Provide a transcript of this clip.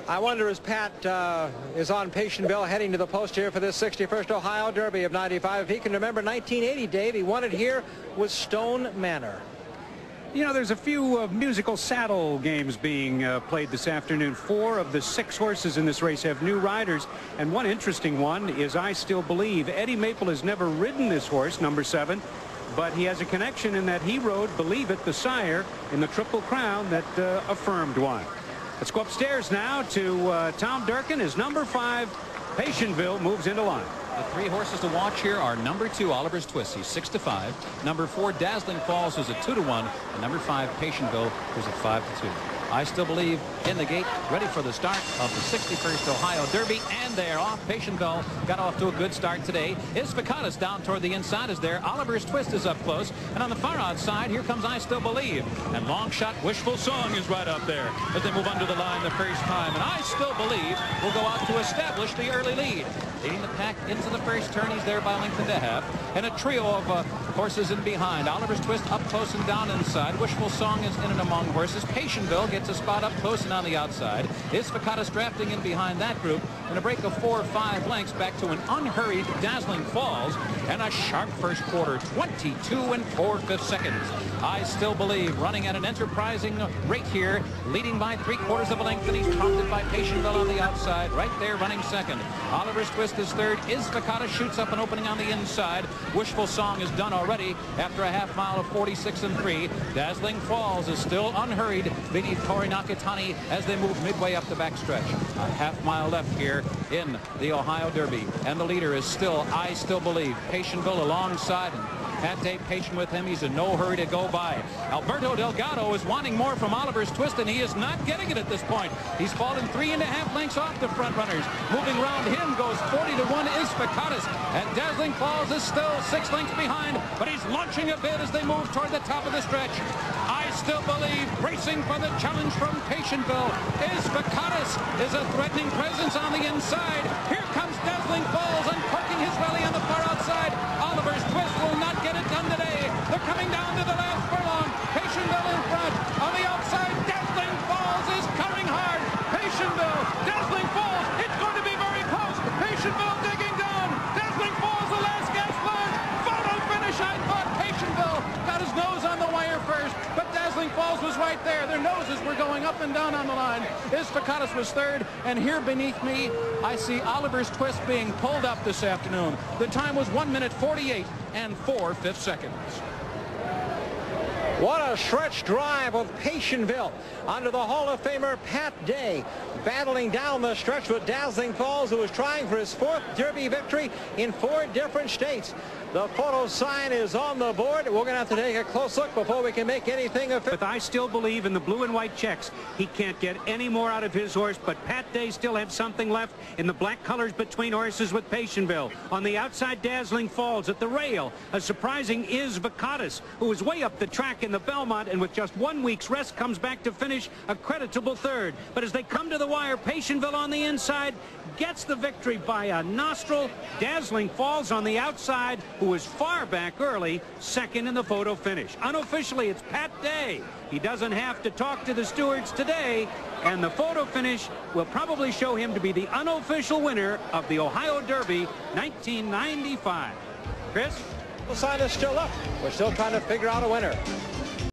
I wonder, as Pat is on Petionville heading to the post here for this 61st Ohio Derby of '95, if he can remember 1980, Dave, he won it here with Stone Manor. You know, there's a few musical saddle games being played this afternoon. 4 of the 6 horses in this race have new riders, and one interesting one is I Still Believe. Eddie Maple has never ridden this horse, number 7, but he has a connection in that he rode Believe It, the sire, in the Triple Crown that affirmed one. Let's go upstairs now to Tom Durkin as number 5, Petionville, moves into line. The 3 horses to watch here are number 2, Oliver's Twist. He's 6-5. Number 4, Dazzling Falls, is a 2-1. And number 5, Petionville, who's a 5-2. I Still Believe in the gate, ready for the start of the 61st Ohio Derby, and they're off. Petionville got off to a good start today. Sveikatas down toward the inside is there. Oliver's Twist is up close, and on the far outside, here comes I Still Believe. And long shot Wishful Song is right up there as they move under the line the first time. And I Still Believe will go out to establish the early lead. Leading the pack into the first turn, he's there by a length and a half. And a trio of horses in behind. Oliver's Twist up close and down inside. Wishful Song is in and among horses. Petionville gets a spot up close and on the outside. Sveikatas drafting in behind that group. And a break of 4 or 5 lengths back to an unhurried Dazzling Falls. And a sharp first quarter, 22 4/5 seconds. I Still Believe running at an enterprising rate here, leading by 3/4 of a length, and he's prompted by Petionville on the outside, right there running second. Oliver's Twist is third. Sveikatas shoots up an opening on the inside. Wishful Song is done already after a half mile of 46 3. Dazzling Falls is still unhurried beneath Tori Nakatani as they move midway up the backstretch. A half mile left here in the Ohio Derby, and the leader is still I Still Believe. Petionville alongside, and Pat Day patient with him. He's in no hurry to go by. Alberto Delgado is wanting more from Oliver's Twist, and he is not getting it at this point. He's fallen 3.5 lengths off the front runners. Moving around him goes 40-1 Sveikatas, and Dazzling Falls is still 6 lengths behind, but he's launching a bit as they move toward the top of the stretch. I Still Believe racing for the challenge from Petionville. Sveikatas is a threatening presence on the inside. Here comes Dazzling Falls, uncorking his belly on the far outside. Oliver's Twist will not get it done today. They're coming down to the last furlong. Petionville in front. On the outside, Dazzling Falls is coming hard. Petionville, Dazzling Falls. It's going to be very close. Petionville digging down. Dazzling Falls, the last gasp line. Photo finish, I thought. Petionville got his nose on the wire first, but Dazzling Falls was right there. Their noses were going up and down on the line. Sveikatas was third, and here beneath me, I see Oliver's Twist being pulled up this afternoon. The time was 1 minute 48 4/5 seconds. What a stretch drive of Petionville under the Hall of Famer Pat Day, battling down the stretch with Dazzling Falls, who was trying for his 4th Derby victory in 4 different states. The photo sign is on the board. We're going to have to take a close look before we can make anything of it. But I Still Believe in the blue and white checks. He can't get any more out of his horse, but Pat Day still have something left in the black colors between horses with Petionville. On the outside, Dazzling Falls. At the rail, a surprising Sveikatas, who was way up the track in the Belmont, and with just 1 week's rest comes back to finish a creditable third. But as they come to the wire, Petionville on the inside gets the victory by a nostril. Dazzling Falls on the outside, who was far back early, second in the photo finish. Unofficially, it's Pat Day. He doesn't have to talk to the stewards today, and the photo finish will probably show him to be the unofficial winner of the Ohio Derby 1995. Chris? The sign is still up. We're still trying to figure out a winner.